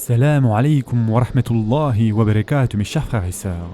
Assalamu alaikum wa rahmatullahi wa barakatuh, mes chers frères et sœurs.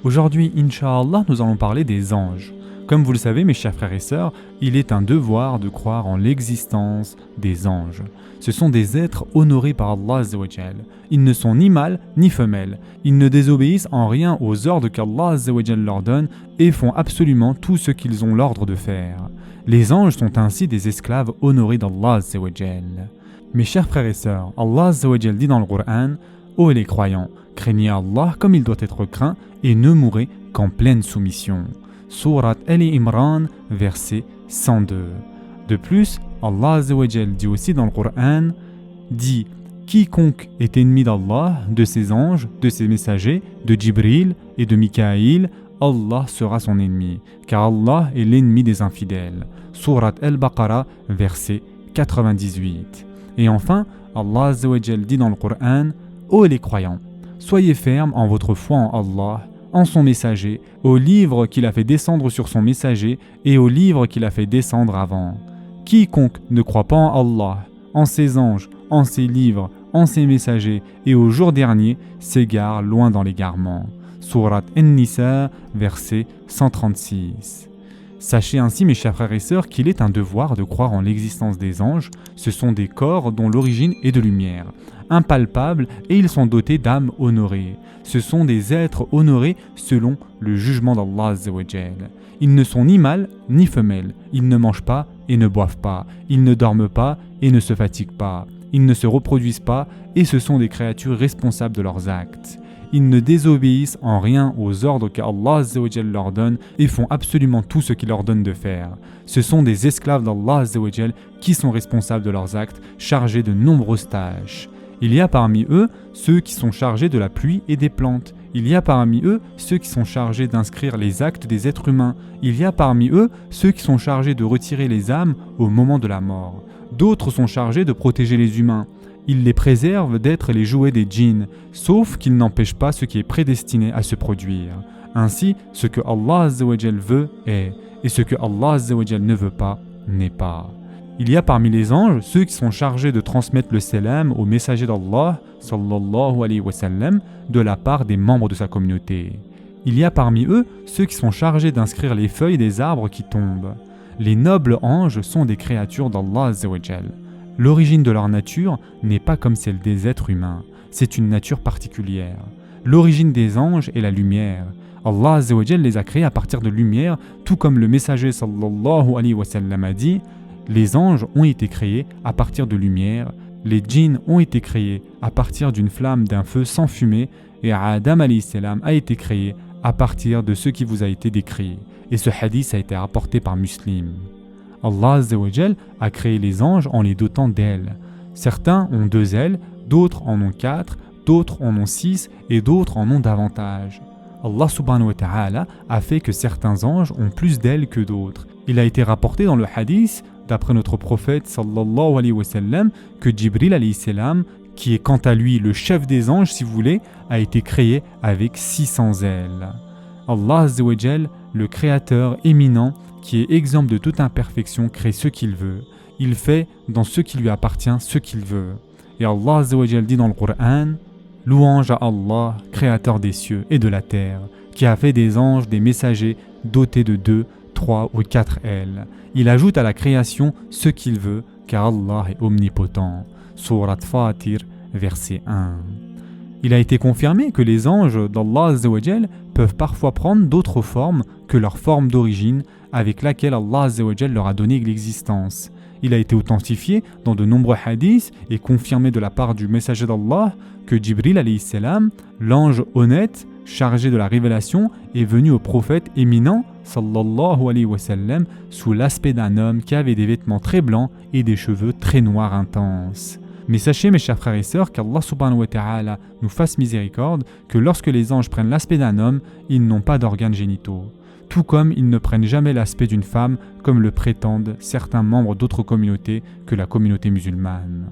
Aujourd'hui, Inch'Allah, nous allons parler des anges. Comme vous le savez, mes chers frères et sœurs, il est un devoir de croire en l'existence des anges. Ce sont des êtres honorés par Allah Azza wa Jal. Ils ne sont ni mâles ni femelles. Ils ne désobéissent en rien aux ordres qu'Allah Azza wa Jal leur donne et font absolument tout ce qu'ils ont l'ordre de faire. Les anges sont ainsi des esclaves honorés d'Allah Azza wa Jal. Mes chers frères et sœurs, Allah Azza wa Jal dit dans le Coran: Ô les croyants, craignez Allah comme il doit être craint et ne mourrez qu'en pleine soumission. Sourate Ali Imran, verset 102. De plus, Allah Azza wa Jal dit aussi dans le Coran, dit: quiconque est ennemi d'Allah, de ses anges, de ses messagers, de Jibril et de Mikaïl, Allah sera son ennemi, car Allah est l'ennemi des infidèles. Sourate Al-Baqarah, verset 98. Et enfin, Allah Azza wa Jal dit dans le Coran: Ô les croyants, soyez fermes en votre foi en Allah, en son messager, au livre qu'il a fait descendre sur son messager et au livre qu'il a fait descendre avant. Quiconque ne croit pas en Allah, en ses anges, en ses livres, en ses messagers et au jour dernier s'égare loin dans l'égarement. Sourate An-Nisa, verset 136. Sachez ainsi, mes chers frères et sœurs, qu'il est un devoir de croire en l'existence des anges. Ce sont des corps dont l'origine est de lumière, impalpables, et ils sont dotés d'âmes honorées. Ce sont des êtres honorés selon le jugement d'Allah Azza wa Jal. Ils ne sont ni mâles ni femelles. Ils ne mangent pas et ne boivent pas. Ils ne dorment pas et ne se fatiguent pas. Ils ne se reproduisent pas et ce sont des créatures responsables de leurs actes. Ils ne désobéissent en rien aux ordres qu'Allah Azza wa Jal leur donne et font absolument tout ce qu'il leur donne de faire. Ce sont des esclaves d'Allah Azza wa Jal qui sont responsables de leurs actes, chargés de nombreuses tâches. Il y a parmi eux ceux qui sont chargés de la pluie et des plantes. Il y a parmi eux ceux qui sont chargés d'inscrire les actes des êtres humains. Il y a parmi eux ceux qui sont chargés de retirer les âmes au moment de la mort. D'autres sont chargés de protéger les humains. Ils les préservent d'être les jouets des djinns, sauf qu'ils n'empêchent pas ce qui est prédestiné à se produire. Ainsi, ce que Allah Azza wa Jal veut est, et ce que Allah Azza wa Jal ne veut pas n'est pas. Il y a parmi les anges ceux qui sont chargés de transmettre le salam aux messagers d'Allah sallallahu alayhi wa sallam de la part des membres de sa communauté. Il y a parmi eux ceux qui sont chargés d'inscrire les feuilles des arbres qui tombent. Les nobles anges sont des créatures d'Allah Azza wa Jal. L'origine de leur nature n'est pas comme celle des êtres humains, c'est une nature particulière. L'origine des anges est la lumière. Allah Azza wa Jal les a créés à partir de lumière, tout comme le messager sallallahu alayhi wa sallam a dit: les anges ont été créés à partir de lumière, les djinns ont été créés à partir d'une flamme d'un feu sans fumée, et Adam alayhi salam a été créé à partir de ce qui vous a été décrit. Et ce hadith a été rapporté par Muslim. Allah Azza wa Jal a créé les anges en les dotant d'ailes. Certains ont 2 ailes, d'autres en ont 4, d'autres en ont 6 et d'autres en ont davantage. Allah subhanahu wa ta'ala a fait que certains anges ont plus d'ailes que d'autres. Il a été rapporté dans le hadith, d'après notre prophète sallallahu alayhi wa sallam, que Jibril alayhi salam, qui est quant à lui le chef des anges si vous voulez, a été créé avec 600 ailes. Allah Azza wa Jal, le créateur éminent, qui est exempt de toute imperfection, crée ce qu'il veut. Il fait dans ce qui lui appartient ce qu'il veut. Et Allah Azza wa Jal dit dans le Coran: louange à Allah, créateur des cieux et de la terre, qui a fait des anges, des messagers, dotés de 2, 3 ou 4 ailes. Il ajoute à la création ce qu'il veut, car Allah est omnipotent. Sourate Fatir, verset 1. Il a été confirmé que les anges d'Allah Azza wa Jal peuvent parfois prendre d'autres formes que leur forme d'origine avec laquelle Allah Azza wa Jal leur a donné l'existence. Il a été authentifié dans de nombreux hadiths et confirmé de la part du messager d'Allah que Jibril alayhi salam, l'ange honnête chargé de la révélation, est venu au prophète éminent sallallahu alayhi wa sallam sous l'aspect d'un homme qui avait des vêtements très blancs et des cheveux très noirs intenses. Mais sachez, mes chers frères et sœurs, qu'Allah subhanahu wa ta'ala nous fasse miséricorde, que lorsque les anges prennent l'aspect d'un homme, ils n'ont pas d'organes génitaux. Tout comme ils ne prennent jamais l'aspect d'une femme, comme le prétendent certains membres d'autres communautés que la communauté musulmane.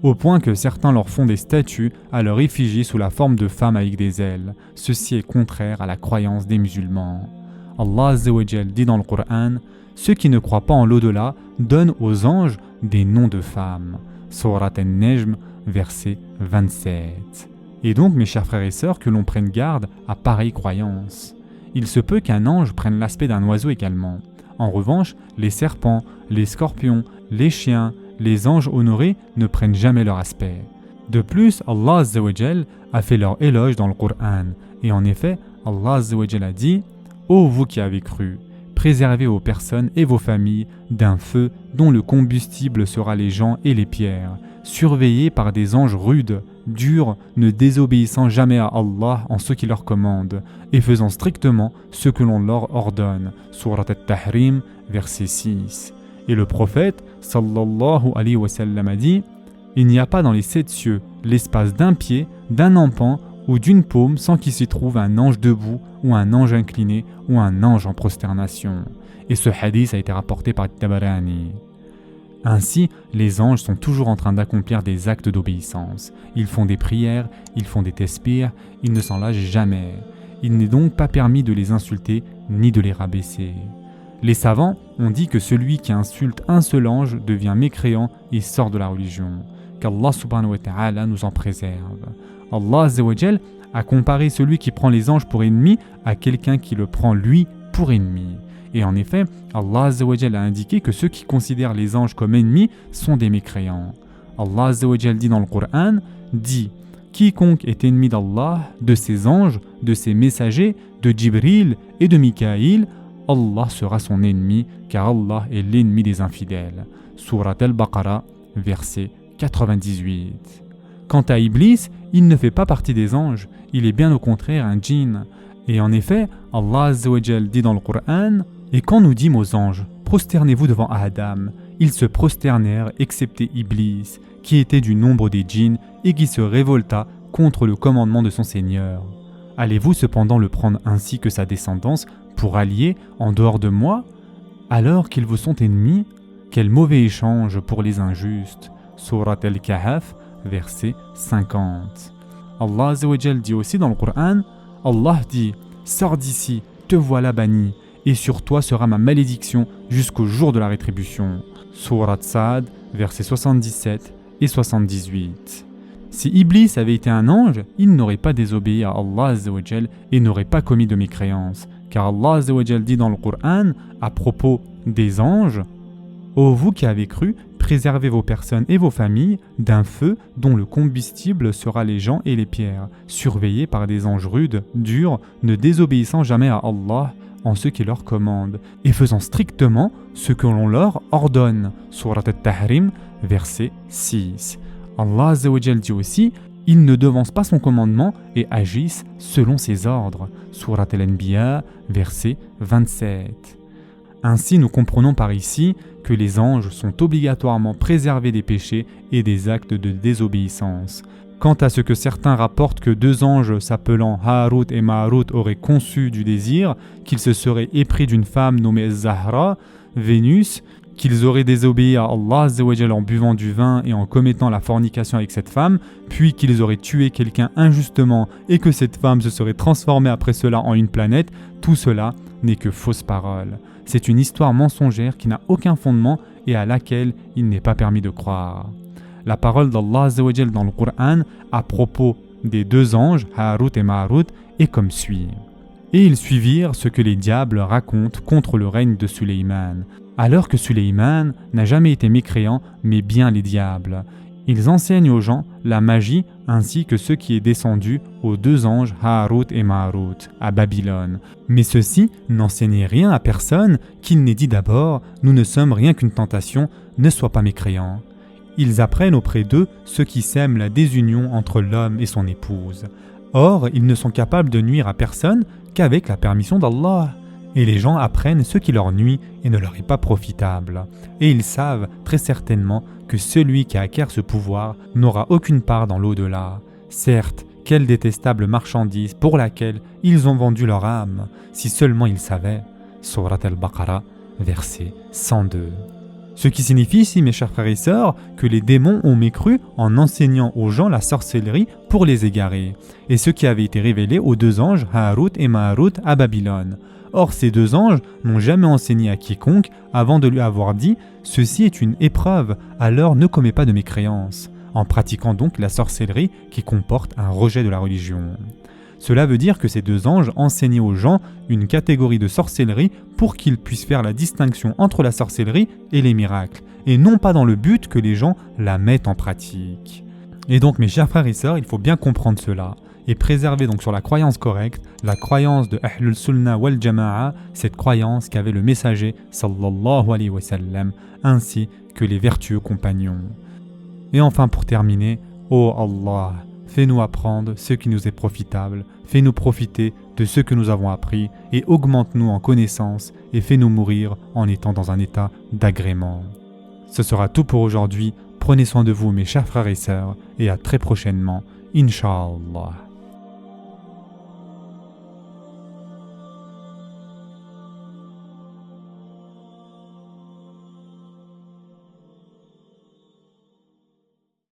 Au point que certains leur font des statues à leur effigie sous la forme de femmes avec des ailes. Ceci est contraire à la croyance des musulmans. Allah Azza wa Jal dit dans le Coran: ceux qui ne croient pas en l'au-delà donnent aux anges des noms de femmes. Sourate An-Najm, verset 27. Et donc, mes chers frères et sœurs, que l'on prenne garde à pareille croyance. Il se peut qu'un ange prenne l'aspect d'un oiseau également. En revanche, les serpents, les scorpions, les chiens, les anges honorés ne prennent jamais leur aspect. De plus, Allah Azza wa Jal a fait leur éloge dans le Coran. Et en effet, Allah Azza wa Jal a dit « Ô vous qui avez cru, préservez vos personnes et vos familles d'un feu dont le combustible sera les gens et les pierres, surveillés par des anges rudes, durs, ne désobéissant jamais à Allah en ce qu'il leur commande, et faisant strictement ce que l'on leur ordonne. » Surat At-Tahrim, verset 6. Et le prophète, sallallahu alayhi wa sallam, a dit « Il n'y a pas dans les 7 cieux l'espace d'un pied, d'un empan ou d'une paume sans qu'il s'y trouve un ange debout ou un ange incliné ou un ange en prosternation. » Et ce hadith a été rapporté par Tabarani. Ainsi, les anges sont toujours en train d'accomplir des actes d'obéissance. Ils font des prières, ils font des tasbirs, ils ne s'en lâchent jamais. Il n'est donc pas permis de les insulter ni de les rabaisser. Les savants ont dit que celui qui insulte un seul ange devient mécréant et sort de la religion. Qu'Allah subhanahu wa ta'ala nous en préserve. Allah Azza wa Jal a comparé celui qui prend les anges pour ennemis à quelqu'un qui le prend lui pour ennemi. Et en effet, Allah Azza wa Jal a indiqué que ceux qui considèrent les anges comme ennemis sont des mécréants. Allah Azza wa Jal dit dans le Coran, dit « Quiconque est ennemi d'Allah, de ses anges, de ses messagers, de Jibril et de Mikaïl, Allah sera son ennemi, car Allah est l'ennemi des infidèles. » Surat Al-Baqarah, verset 98. Quant à Iblis, il ne fait pas partie des anges, il est bien au contraire un djinn. Et en effet, Allah Azza wa Jal dit dans le Coran « Et quand nous dîmes aux anges, prosternez-vous devant Adam, ils se prosternèrent excepté Iblis, qui était du nombre des djinns et qui se révolta contre le commandement de son Seigneur. Allez-vous cependant le prendre ainsi que sa descendance pour allier en dehors de moi, alors qu'ils vous sont ennemis? Quel mauvais échange pour les injustes. » Surat Al-Kahf, verset 50. Allah Azza wa Jal dit aussi dans le Coran, Allah dit « Sors d'ici, te voilà banni, et sur toi sera ma malédiction jusqu'au jour de la rétribution. » Surat Saad, versets 77 et 78. Si Iblis avait été un ange, il n'aurait pas désobéi à Allah Azza wa Jal et n'aurait pas commis de mécréance. Car Allah Azza wa Jal dit dans le Coran, à propos des anges, « Ô vous qui avez cru, préservez vos personnes et vos familles d'un feu dont le combustible sera les gens et les pierres, surveillés par des anges rudes, durs, ne désobéissant jamais à Allah en ce qu'il leur commande, et faisant strictement ce que l'on leur ordonne. » Surat At-Tahrim, verset 6. Allah Azza wa Jal dit aussi « Ils ne devancent pas son commandement et agissent selon ses ordres. » Surat Al-Anbiya, verset 27. Ainsi, nous comprenons par ici que les anges sont obligatoirement préservés des péchés et des actes de désobéissance. Quant à ce que certains rapportent que 2 anges s'appelant Harut et Marut auraient conçu du désir, qu'ils se seraient épris d'une femme nommée Zahra, Vénus, qu'ils auraient désobéi à Allah Azza wa Jal en buvant du vin et en commettant la fornication avec cette femme, puis qu'ils auraient tué quelqu'un injustement et que cette femme se serait transformée après cela en une planète, tout cela n'est que fausse parole. C'est une histoire mensongère qui n'a aucun fondement et à laquelle il n'est pas permis de croire. La parole d'Allah Azza wa Jal dans le Coran à propos des 2 anges, Harut et Marut, est comme suit. Et ils suivirent ce que les diables racontent contre le règne de Suleyman, alors que Suleyman n'a jamais été mécréant, mais bien les diables. Ils enseignent aux gens la magie ainsi que ce qui est descendu aux 2 anges Harut et Marut à Babylone. Mais ceux-ci n'enseignaient rien à personne qu'il n'ait dit d'abord « Nous ne sommes rien qu'une tentation, ne sois pas mécréant ». Ils apprennent auprès d'eux ce qui sème la désunion entre l'homme et son épouse. Or, ils ne sont capables de nuire à personne qu'avec la permission d'Allah. Et les gens apprennent ce qui leur nuit et ne leur est pas profitable. Et ils savent très certainement que celui qui acquiert ce pouvoir n'aura aucune part dans l'au-delà. Certes, quelle détestable marchandise pour laquelle ils ont vendu leur âme, si seulement ils savaient. Surat Al-Baqarah, verset 102. Ce qui signifie ici, mes chers frères et sœurs, que les démons ont mécru en enseignant aux gens la sorcellerie pour les égarer, et ce qui avait été révélé aux 2 anges Harut et Marut à Babylone. Or, ces 2 anges n'ont jamais enseigné à quiconque avant de lui avoir dit « Ceci est une épreuve, alors ne commets pas de mécréance. » en pratiquant donc la sorcellerie qui comporte un rejet de la religion. Cela veut dire que ces deux anges enseignaient aux gens une catégorie de sorcellerie pour qu'ils puissent faire la distinction entre la sorcellerie et les miracles, et non pas dans le but que les gens la mettent en pratique. Et donc mes chers frères et sœurs, il faut bien comprendre cela, et préserver donc sur la croyance correcte, la croyance de Ahlul Sunnah wal Jama'a, cette croyance qu'avait le messager sallallahu alayhi wa sallam, ainsi que les vertueux compagnons. Et enfin pour terminer, ô Allah, fais-nous apprendre ce qui nous est profitable, fais-nous profiter de ce que nous avons appris et augmente-nous en connaissance et fais-nous mourir en étant dans un état d'agrément. Ce sera tout pour aujourd'hui, prenez soin de vous mes chers frères et sœurs et à très prochainement, Inch'Allah.